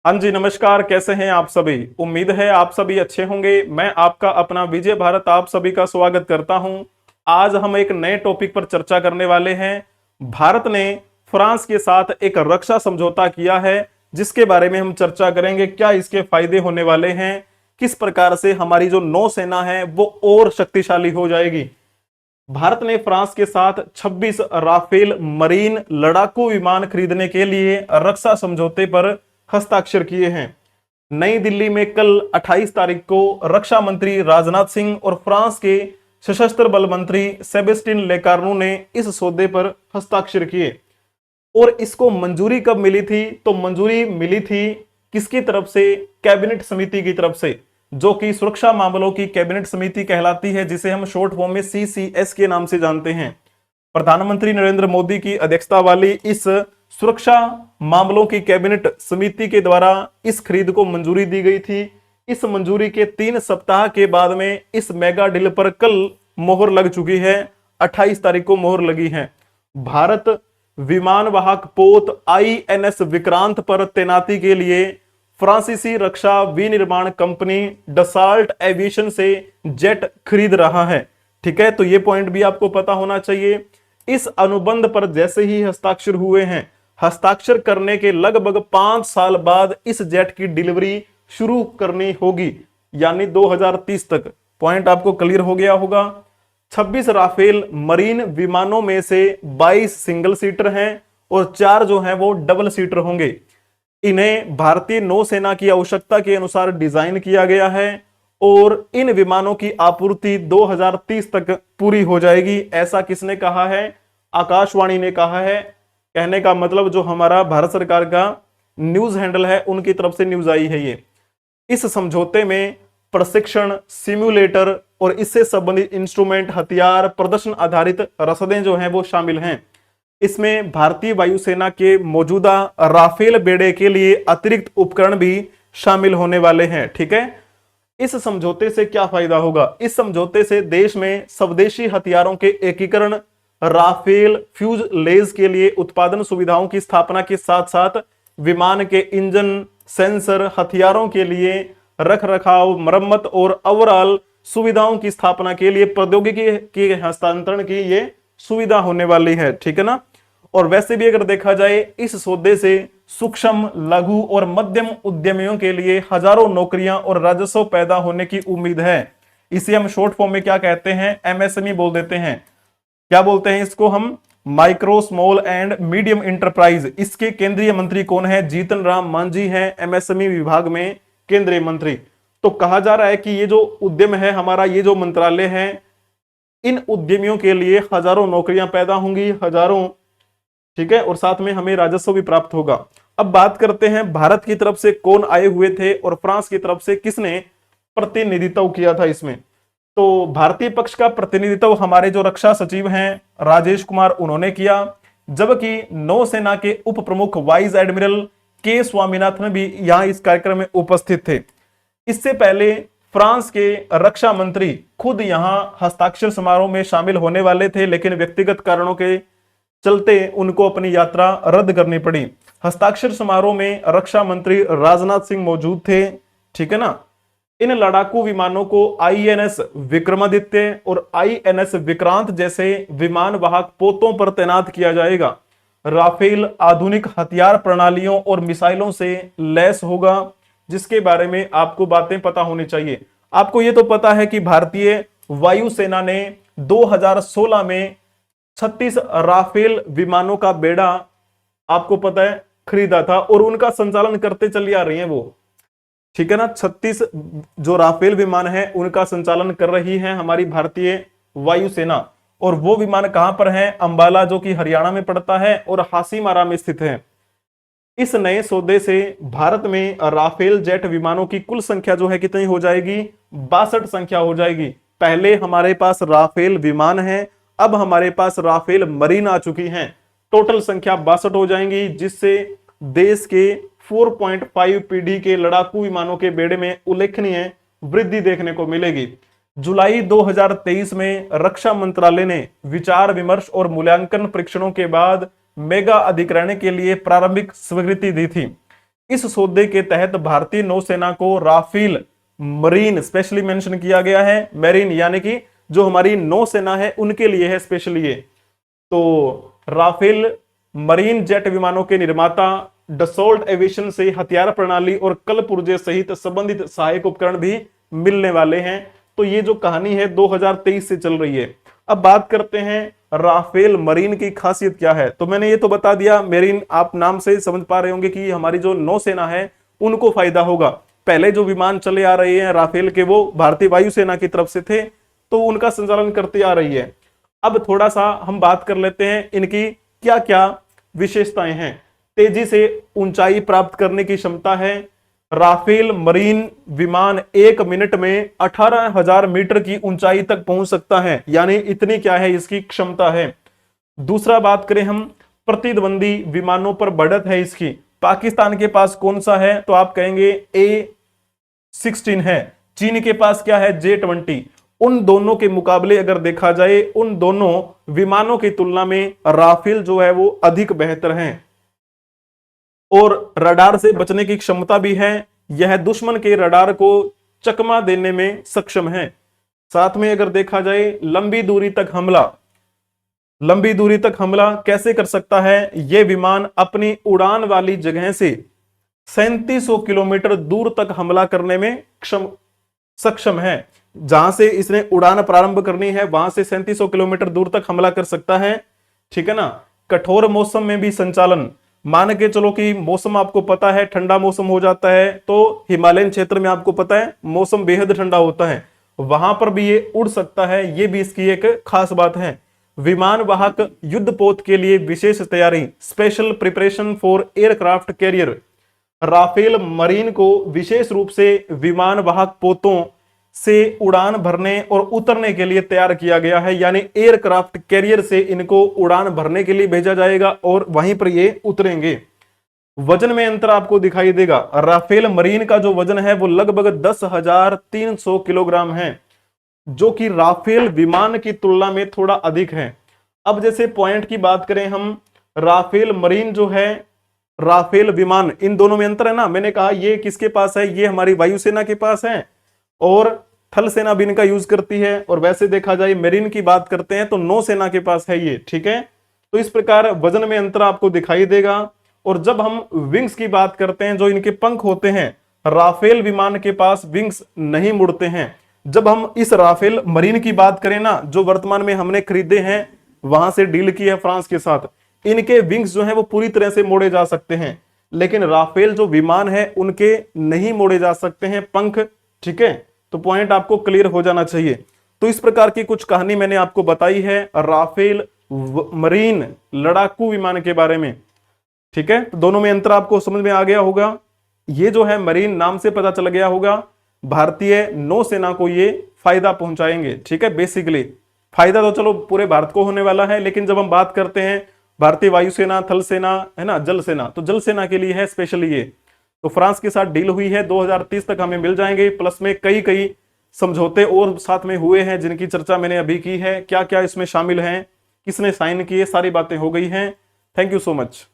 हाँ जी, नमस्कार। कैसे हैं आप सभी? उम्मीद है आप सभी अच्छे होंगे। मैं आपका अपना विजय भारत आप सभी का स्वागत करता हूं। आज हम एक नए टॉपिक पर चर्चा करने वाले हैं। भारत ने फ्रांस के साथ एक रक्षा समझौता किया है, जिसके बारे में हम चर्चा करेंगे। क्या इसके फायदे होने वाले हैं, किस प्रकार से हमारी जो नौसेना है वो और शक्तिशाली हो जाएगी। भारत ने फ्रांस के साथ 26 राफेल मरीन लड़ाकू विमान खरीदने के लिए रक्षा समझौते पर हस्ताक्षर किए हैं। नई दिल्ली में कल 28 तारीख को रक्षा मंत्री राजनाथ सिंह और फ्रांस के सशस्त्र बल मंत्री सेबेस्टिन लेकार्नू ने इस सौदे पर हस्ताक्षर किए। और इसको मंजूरी कब मिली थी? तो मंजूरी मिली थी किसकी तरफ से? कैबिनेट समिति की तरफ से, जो कि सुरक्षा मामलों की कैबिनेट समिति कहलाती है, जिसे हम शॉर्ट फॉर्म में सीसीएस के नाम से जानते हैं। प्रधानमंत्री नरेंद्र मोदी की अध्यक्षता वाली इस सुरक्षा मामलों की कैबिनेट समिति के द्वारा इस खरीद को मंजूरी दी गई थी। इस मंजूरी के 3 सप्ताह के बाद में इस मेगा डील पर कल मोहर लग चुकी है। 28 तारीख को मोहर लगी है। भारत विमान वाहक पोत आईएनएस विक्रांत पर तैनाती के लिए फ्रांसीसी रक्षा विनिर्माण कंपनी डसाल्ट एविएशन से जेट खरीद रहा है। ठीक है, तो ये पॉइंट भी आपको पता होना चाहिए। इस अनुबंध पर जैसे ही हस्ताक्षर हुए हैं, हस्ताक्षर करने के लगभग 5 साल बाद इस जेट की डिलीवरी शुरू करनी होगी, यानी 2030 तक। पॉइंट आपको क्लियर हो गया होगा। 26 राफेल मरीन विमानों में से 22 सिंगल सीटर हैं और 4 जो हैं वो डबल सीटर होंगे। इन्हें भारतीय नौसेना की आवश्यकता के अनुसार डिजाइन किया गया है और इन विमानों की आपूर्ति 2030 तक पूरी हो जाएगी। ऐसा किसने कहा है? आकाशवाणी ने कहा है। कहने का मतलब जो हमारा भारत सरकार का न्यूज हैंडल है, उनकी तरफ से न्यूज आई है ये। इस समझौते में प्रशिक्षण, सिम्युलेटर और इससे संबंधित इंस्ट्रूमेंट, हथियार, प्रदर्शन आधारित रसदें जो हैं वो शामिल हैं। इसमें भारतीय वायुसेना के मौजूदा राफेल बेड़े के लिए अतिरिक्त उपकरण भी शामिल होने वाले हैं। ठीक है, इस समझौते से क्या फायदा होगा? इस समझौते से देश में स्वदेशी हथियारों के एकीकरण, राफेल फ्यूजलेज के लिए उत्पादन सुविधाओं की स्थापना के साथ साथ विमान के इंजन, सेंसर, हथियारों के लिए रख रखाव, मरम्मत और ओवरऑल सुविधाओं की स्थापना के लिए प्रौद्योगिकी के हस्तांतरण की ये सुविधा होने वाली है। ठीक है ना। और वैसे भी अगर देखा जाए, इस सौदे से सूक्ष्म, लघु और मध्यम उद्यमियों के लिए हजारों नौकरियां और राजस्व पैदा होने की उम्मीद है। इसे हम शॉर्ट फॉर्म में क्या कहते हैं? एमएसएमई बोल देते हैं। क्या बोलते हैं इसको हम? Micro, small and medium enterprise. इसके केंद्रीय मंत्री कौन है? जीतन राम मांझी हैं, एमएसएमई विभाग में केंद्रीय मंत्री। तो कहा जा रहा है कि ये जो उद्यम है हमारा, ये जो मंत्रालय है, इन उद्यमियों के लिए हजारों नौकरियां पैदा होंगी, हजारों। ठीक है, और साथ में हमें राजस्व भी प्राप्त होगा। अब बात करते हैं भारत की तरफ से कौन आए हुए थे और फ्रांस की तरफ से किसने प्रतिनिधित्व किया था इसमें। तो भारतीय पक्ष का प्रतिनिधित्व हमारे जो रक्षा सचिव हैं राजेश कुमार, उन्होंने किया, जबकि नौसेना के उप प्रमुख वाइस एडमिरल के स्वामीनाथन भी यहां इस कार्यक्रम में उपस्थित थे। इससे पहले फ्रांस के रक्षा मंत्री खुद यहां हस्ताक्षर समारोह में शामिल होने वाले थे, लेकिन व्यक्तिगत कारणों के चलते उनको अपनी यात्रा रद्द करनी पड़ी। हस्ताक्षर समारोह में रक्षा मंत्री राजनाथ सिंह मौजूद थे। ठीक है ना। इन लड़ाकू विमानों को आईएनएस विक्रमादित्य और आईएनएस विक्रांत जैसे विमान वाहक पोतों पर तैनात किया जाएगा। राफेल आधुनिक हथियार प्रणालियों और मिसाइलों से लैस होगा, जिसके बारे में आपको बातें पता होनी चाहिए। आपको यह तो पता है कि भारतीय वायुसेना ने 2016 में 36 राफेल विमानों का बेड़ा, आपको पता है, खरीदा था और उनका संचालन करते चली आ रही है वो। ठीक है ना। 36 जो राफेल विमान है उनका संचालन कर रही है हमारी भारतीय वायुसेना। और वो विमान कहां पर है? अंबाला, जो कि हरियाणा में पड़ता है, और हासीमारा में स्थित है। इस नए सौदे से भारत में राफेल जेट विमानों की कुल संख्या जो है कितनी हो जाएगी? 62 संख्या हो जाएगी। पहले हमारे पास राफेल विमान है, अब हमारे पास राफेल मरीन आ चुकी हैं। टोटल संख्या 62 हो जाएंगी, जिससे देश के 4.5 पीढ़ी के लड़ाकू विमानों के बेड़े में उल्लेखनीय वृद्धि देखने को मिलेगी। जुलाई 2023 में रक्षा मंत्रालय ने विचार विमर्श और मूल्यांकन परीक्षणों के बाद मेगा अधिग्रहण के लिए प्रारंभिक स्वीकृति दी थी। इस सौदे के तहत भारतीय नौसेना को राफेल मरीन स्पेशली मेंशन किया गया है। मरीन यानी कि जो हमारी नौसेना है उनके लिए है स्पेशली ये। तो राफेल मरीन जेट विमानों के निर्माता डसोल्ट एविएशन से हथियार प्रणाली और कल पुर्जे सहित संबंधित सहायक उपकरण भी मिलने वाले हैं। तो ये जो कहानी है 2023 से चल रही है। अब बात करते हैं राफेल मरीन की खासियत क्या है। तो मैंने ये तो बता दिया, मरीन आप नाम से समझ पा रहे होंगे कि हमारी जो नौसेना है उनको फायदा होगा। पहले जो विमान चले आ रहे हैं राफेल के वो भारतीय वायुसेना की तरफ से थे, तो उनका संचालन करती आ रही है। अब थोड़ा सा हम बात कर लेते हैं इनकी क्या क्या विशेषताएं हैं। तेजी से ऊंचाई प्राप्त करने की क्षमता है। राफेल मरीन विमान 1 मिनट में 18,000 मीटर की ऊंचाई तक पहुंच सकता है, यानी इतनी क्या है इसकी क्षमता है। दूसरा बात करें हम प्रतिद्वंदी विमानों पर बढ़त है इसकी। पाकिस्तान के पास कौन सा है, तो आप कहेंगे A-16 है। चीन के पास क्या है, J-20। उन दोनों के मुकाबले अगर देखा जाए, उन दोनों विमानों की तुलना में राफेल जो है वो अधिक बेहतर है और रडार से बचने की क्षमता भी है। यह दुश्मन के रडार को चकमा देने में सक्षम है। साथ में अगर देखा जाए लंबी दूरी तक हमला कैसे कर सकता है, यह विमान अपनी उड़ान वाली जगह से 3700 किलोमीटर दूर तक हमला करने में सक्षम है। जहां से इसने उड़ान प्रारंभ करनी है वहां से 3700 किलोमीटर दूर तक हमला कर सकता है। ठीक है ना। कठोर मौसम में भी संचालन, मान के चलो कि मौसम आपको पता है ठंडा मौसम हो जाता है, तो हिमालयन क्षेत्र में आपको पता है मौसम बेहद ठंडा होता है, वहां पर भी ये उड़ सकता है। ये भी इसकी एक खास बात है। विमान वाहक युद्धपोत के लिए विशेष तैयारी, special preparation for aircraft carrier. Rafale marine को विशेष रूप से विमान वाहक पोतों से उड़ान भरने और उतरने के लिए तैयार किया गया है, यानी एयरक्राफ्ट कैरियर से इनको उड़ान भरने के लिए भेजा जाएगा और वहीं पर ये उतरेंगे। वजन में अंतर आपको दिखाई देगा। राफेल मरीन का जो वजन है वो लगभग 10,300 किलोग्राम है, जो कि राफेल विमान की तुलना में थोड़ा अधिक है। अब जैसे पॉइंट की बात करें हम, राफेल मरीन जो है, राफेल विमान, इन दोनों में अंतर है ना। मैंने कहा ये किसके पास है, ये हमारी वायुसेना के पास है और थल सेना भी इनका यूज करती है। और वैसे देखा जाए मरीन की बात करते हैं तो नौसेना के पास है ये। ठीक है, तो इस प्रकार वजन में अंतर आपको दिखाई देगा। और जब हम विंग्स की बात करते हैं, जो इनके पंख होते हैं, राफेल विमान के पास विंग्स नहीं मुड़ते हैं। जब हम इस राफेल मरीन की बात करें ना, जो वर्तमान में हमने खरीदे हैं, वहां से डील की है फ्रांस के साथ, इनके विंग्स जो है वो पूरी तरह से मोड़े जा सकते हैं, लेकिन राफेल जो विमान है उनके नहीं मोड़े जा सकते हैं पंख। ठीक है, तो पॉइंट आपको क्लियर हो जाना चाहिए। तो इस प्रकार की कुछ कहानी मैंने आपको बताई है राफेल मरीन लड़ाकू विमान के बारे में। ठीक है, तो दोनों में अंतर आपको समझ में आ गया होगा। ये जो है मरीन नाम से पता चल गया होगा, भारतीय नौसेना को ये फायदा पहुंचाएंगे। ठीक है, बेसिकली फायदा तो चलो पूरे भारत को होने वाला है, लेकिन जब हम बात करते हैं भारतीय वायुसेना, थल सेना है ना, जल सेना, तो जल सेना के लिए है स्पेशली ये। तो फ्रांस के साथ डील हुई है, 2030 तक हमें मिल जाएंगे। प्लस में कई कई समझौते और साथ में हुए हैं जिनकी चर्चा मैंने अभी की है। क्या क्या इसमें शामिल हैं, किसने साइन किए, सारी बातें हो गई हैं। Thank you so much.